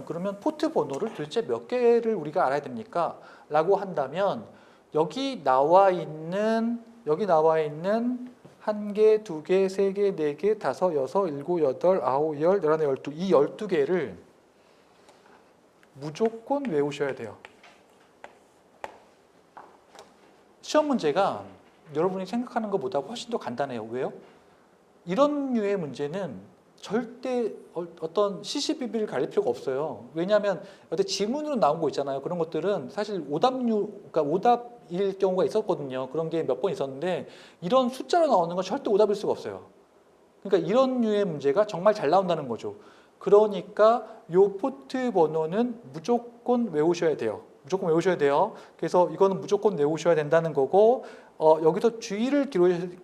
그러면 포트 번호를 도대체 몇 개를 우리가 알아야 됩니까? 라고 한다면 여기 나와 있는 1개, 2개, 3개, 4개, 5, 6, 7, 8, 9, 10, 11, 12 이 12개를 무조건 외우셔야 돼요. 시험 문제가 여러분이 생각하는 것보다 훨씬 더 간단해요. 왜요? 이런 류의 문제는 절대 어떤 시시비비를 가릴 필요가 없어요. 왜냐하면 어떤 지문으로 나온 거 있잖아요. 그런 것들은 사실 그러니까 오답일 경우가 있었거든요. 그런 게 몇 번 있었는데 이런 숫자로 나오는 건 절대 오답일 수가 없어요. 그러니까 이런 류의 문제가 정말 잘 나온다는 거죠. 그러니까 요 포트 번호는 무조건 외우셔야 돼요. 무조건 외우셔야 돼요. 그래서 이거는 무조건 외우셔야 된다는 거고 여기서 주의를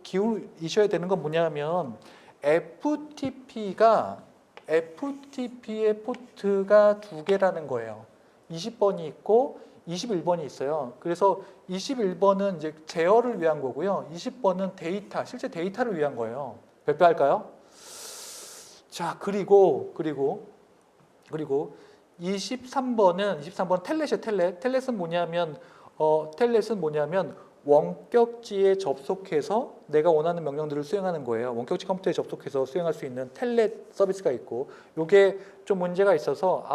기울이셔야 되는 건 뭐냐면 FTP의 포트가 2개라는 거예요. 20번이 있고 21번이 있어요. 그래서 21번은 이제 제어를 위한 거고요. 20번은 실제 데이터를 위한 거예요. 발표할까요? 자, 그리고 23번은 텔넷이에요. 텔넷은 뭐냐면 원격지에 접속해서 내가 원하는 명령들을 수행하는 거예요. 원격지 컴퓨터에 접속해서 수행할 수 있는 텔넷 서비스가 있고, 요게 좀 문제가 있어서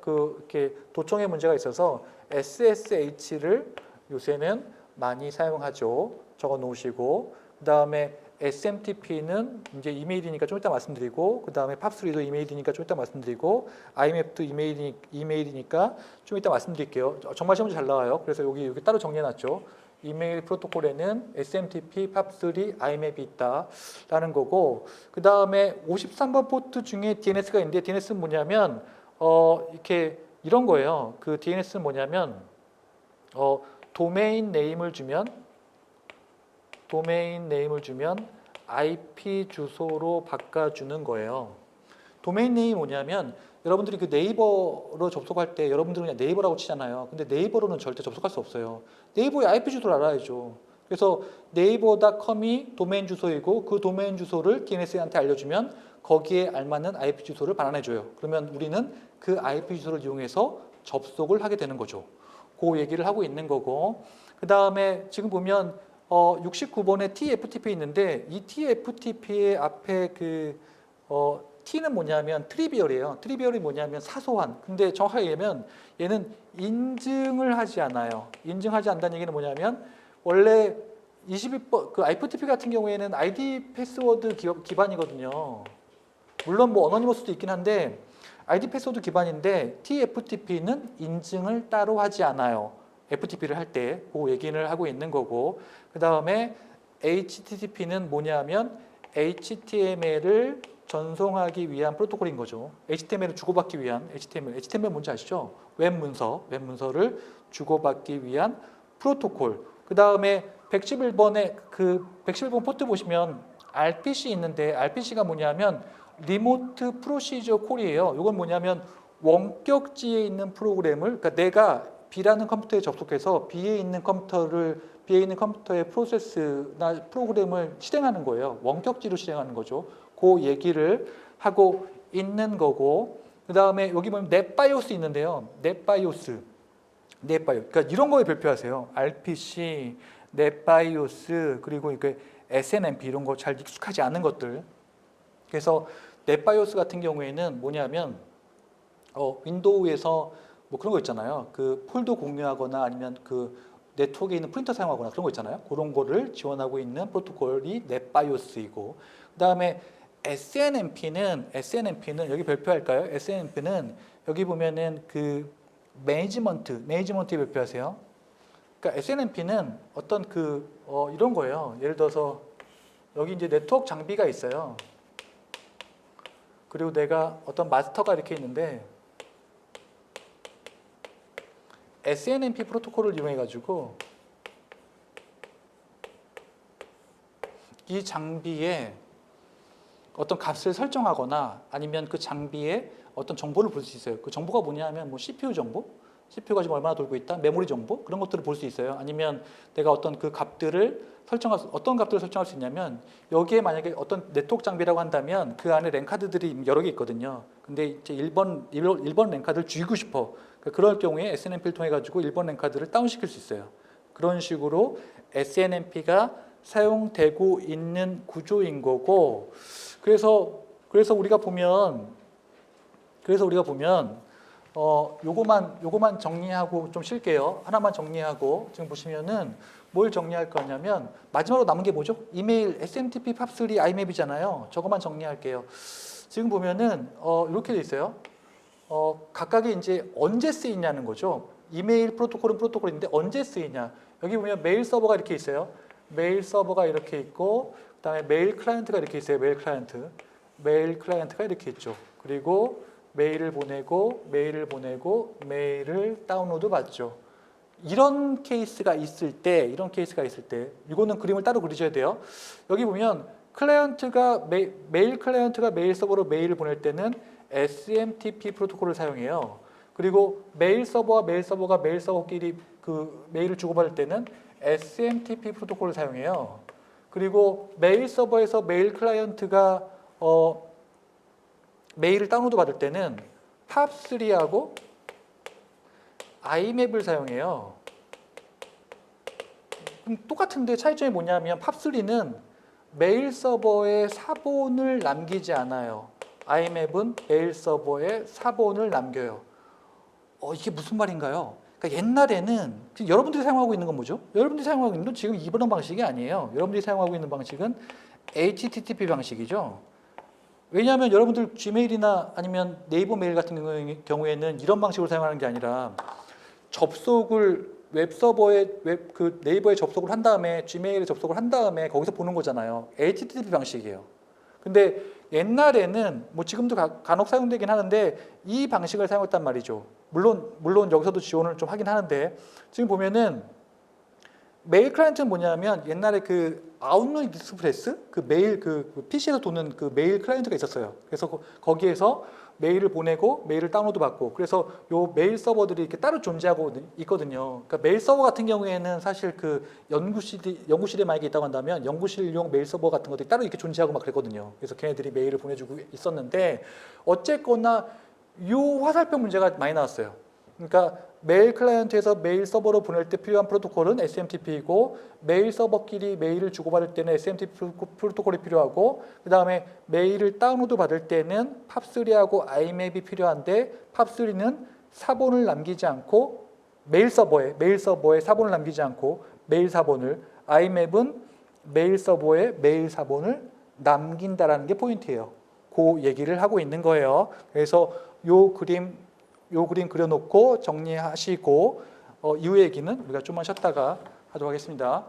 이렇게 도청에 문제가 있어서 SSH를 요새는 많이 사용하죠. 적어 놓으시고, 그다음에 SMTP는 이제 이메일이니까 좀 이따 말씀드리고, 그다음에 팝3도 이메일이니까 좀 이따 말씀드리고, IMAP도 이메일이니까 좀 이따 말씀드릴게요. 정말 시험지 잘 나와요. 그래서 여기 따로 정리해놨죠. 이메일 프로토콜에는 SMTP, 팝3, IMAP이 있다라는 거고, 그 다음에 53번 포트 중에 DNS가 있는데 DNS는 뭐냐면 이렇게 이런 거예요. 그 DNS는 뭐냐면 도메인 네임을 주면 IP 주소로 바꿔주는 거예요. 도메인 네임이 뭐냐면 여러분들이 그 네이버로 접속할 때 여러분들은 그냥 네이버라고 치잖아요. 근데 네이버로는 절대 접속할 수 없어요. 네이버의 IP 주소를 알아야죠. 그래서 네이버.com이 도메인 주소이고 그 도메인 주소를 DNS한테 알려주면 거기에 알맞는 IP 주소를 반환해줘요. 그러면 우리는 그 IP 주소를 이용해서 접속을 하게 되는 거죠. 그 얘기를 하고 있는 거고, 그 다음에 지금 보면 69번에 TFTP 있는데 이 TFTP의 앞에 T는 뭐냐면 트리비얼이에요. 트리비얼이 뭐냐면 사소한. 근데 정확하게 얘기하면 얘는 인증을 하지 않아요. 인증하지 않는다는 얘기는 뭐냐면 원래 22번 그 IFTP 같은 경우에는 ID 패스워드 기반이거든요. 물론 뭐 어너니머스도 있긴 한데 ID 패스워드 기반인데 TFTP는 인증을 따로 하지 않아요. FTP를 할 때 그 얘기를 하고 있는 거고, 그 다음에 HTTP는 뭐냐면 HTML을 전송하기 위한 프로토콜인 거죠. HTML을 주고받기 위한 HTML 뭔지 아시죠? 웹 문서를 주고받기 위한 프로토콜. 그 다음에 111번 포트 보시면 RPC 있는데 RPC가 뭐냐면 리모트 프로시저 콜이에요. 이건 뭐냐면 원격지에 있는 프로그램을, 그러니까 내가 B라는 컴퓨터에 접속해서 B에 있는 컴퓨터의 프로세스나 프로그램을 실행하는 거예요. 원격지로 실행하는 거죠. 그 얘기를 하고 있는 거고, 그 다음에 여기 보면 넷바이오스 있는데요. 넷바이오스. 그러니까 이런 거에 발표하세요. RPC, 넷바이오스, 그리고 이게 SNMP 이런 거 잘 익숙하지 않은 것들. 그래서 넷바이오스 같은 경우에는 뭐냐면 윈도우에서 뭐 그런 거 있잖아요. 그 폴더 공유하거나 아니면 그 네트워크에 있는 프린터 사용하거나 그런 거 있잖아요. 그런 거를 지원하고 있는 프로토콜이 넷바이오스이고, 그 다음에 SNMP는 여기 발표할까요? SNMP는 여기 보면은 그 매니지먼트에 발표하세요. 그러니까 SNMP는 어떤 이런 거예요. 예를 들어서 여기 이제 네트워크 장비가 있어요. 그리고 내가 어떤 마스터가 이렇게 있는데 SNMP 프로토콜을 이용해 가지고 이 장비에 어떤 값을 설정하거나 아니면 그 장비에 어떤 정보를 볼 수 있어요. 그 정보가 뭐냐 하면 뭐 CPU 정보, CPU가 지금 얼마나 돌고 있다, 메모리 정보 그런 것들을 볼 수 있어요. 아니면 내가 어떤 그 값들을 어떤 값들을 설정할 수 있냐면 여기에 만약에 어떤 네트워크 장비라고 한다면 그 안에 랜카드들이 여러 개 있거든요. 근데 이제 1번 랜카드를 죽이고 싶어. 그럴 경우에 SNMP를 통해 가지고 1번 랜카드를 다운시킬 수 있어요. 그런 식으로 SNMP가 사용되고 있는 구조인 거고, 그래서 우리가 보면 요거만 정리하고 좀 쉴게요. 하나만 정리하고 지금 보시면은 뭘 정리할 거냐면 마지막으로 남은 게 뭐죠? 이메일 SMTP 팝3 IMAP이잖아요. 저거만 정리할게요. 지금 보면은 이렇게 돼 있어요. 각각이 이제 언제 쓰이냐는 거죠. 이메일 프로토콜은 프로토콜인데 언제 쓰이냐. 여기 보면 메일 서버가 이렇게 있어요. 메일 서버가 이렇게 있고, 그다음에 메일 클라이언트가 이렇게 있어요. 메일 클라이언트가 이렇게 있죠. 그리고 메일을 보내고 메일을 다운로드 받죠. 이런 케이스가 있을 때 이거는 그림을 따로 그리셔야 돼요. 여기 보면 메일 클라이언트가 메일 서버로 메일을 보낼 때는 SMTP 프로토콜을 사용해요. 그리고 메일 서버가 메일 서버끼리 그 메일을 주고받을 때는 SMTP 프로토콜을 사용해요. 그리고 메일 서버에서 메일 클라이언트가 메일을 다운로드 받을 때는 팝3하고 IMAP을 사용해요. 그럼 똑같은데 차이점이 뭐냐면 팝3는 메일 서버에 사본을 남기지 않아요. IMAP은 메일 서버에 사본을 남겨요. 이게 무슨 말인가요? 그러니까 옛날에는 여러분들이 사용하고 있는 건 뭐죠? 여러분들이 사용하고 있는 건 지금 이번 방식이 아니에요. 여러분들이 사용하고 있는 방식은 HTTP 방식이죠. 왜냐하면 여러분들 지메일이나 아니면 네이버 메일 같은 경우에는 이런 방식으로 사용하는 게 아니라 접속을 그 네이버에 접속을 한 다음에 지메일에 접속을 한 다음에 거기서 보는 거잖아요. HTTP 방식이에요. 근데 옛날에는 뭐 지금도 간혹 사용되긴 하는데 이 방식을 사용했단 말이죠. 물론 여기서도 지원을 좀 하긴 하는데 지금 보면은 메일 클라이언트는 뭐냐면 옛날에 그 아웃룩 익스프레스 그 메일 그 PC에서 도는 그 메일 클라이언트가 있었어요. 그래서 거기에서 메일을 보내고 메일을 다운로드 받고 그래서 요 메일 서버들이 이렇게 따로 존재하고 있거든요. 그러니까 메일 서버 같은 경우에는 사실 그 연구실에 만약에 있다고 한다면 연구실용 메일 서버 같은 것들이 따로 이렇게 존재하고 막 그랬거든요. 그래서 걔네들이 메일을 보내주고 있었는데 어쨌거나 요 화살표 문제가 많이 나왔어요. 그러니까 메일 클라이언트에서 메일 서버로 보낼 때 필요한 프로토콜은 SMTP이고 메일 서버끼리 메일을 주고받을 때는 SMTP 프로토콜이 필요하고 그 다음에 메일을 다운로드 받을 때는 팝3하고 IMAP이 필요한데 팝3는 사본을 남기지 않고 메일 서버에 사본을 남기지 않고 메일 사본을 IMAP은 메일 서버에 메일 사본을 남긴다라는 게 포인트예요. 그 얘기를 하고 있는 거예요. 그래서 요 그림 그려놓고 정리하시고 이후 얘기는 우리가 좀만 쉬었다가 하도록 하겠습니다.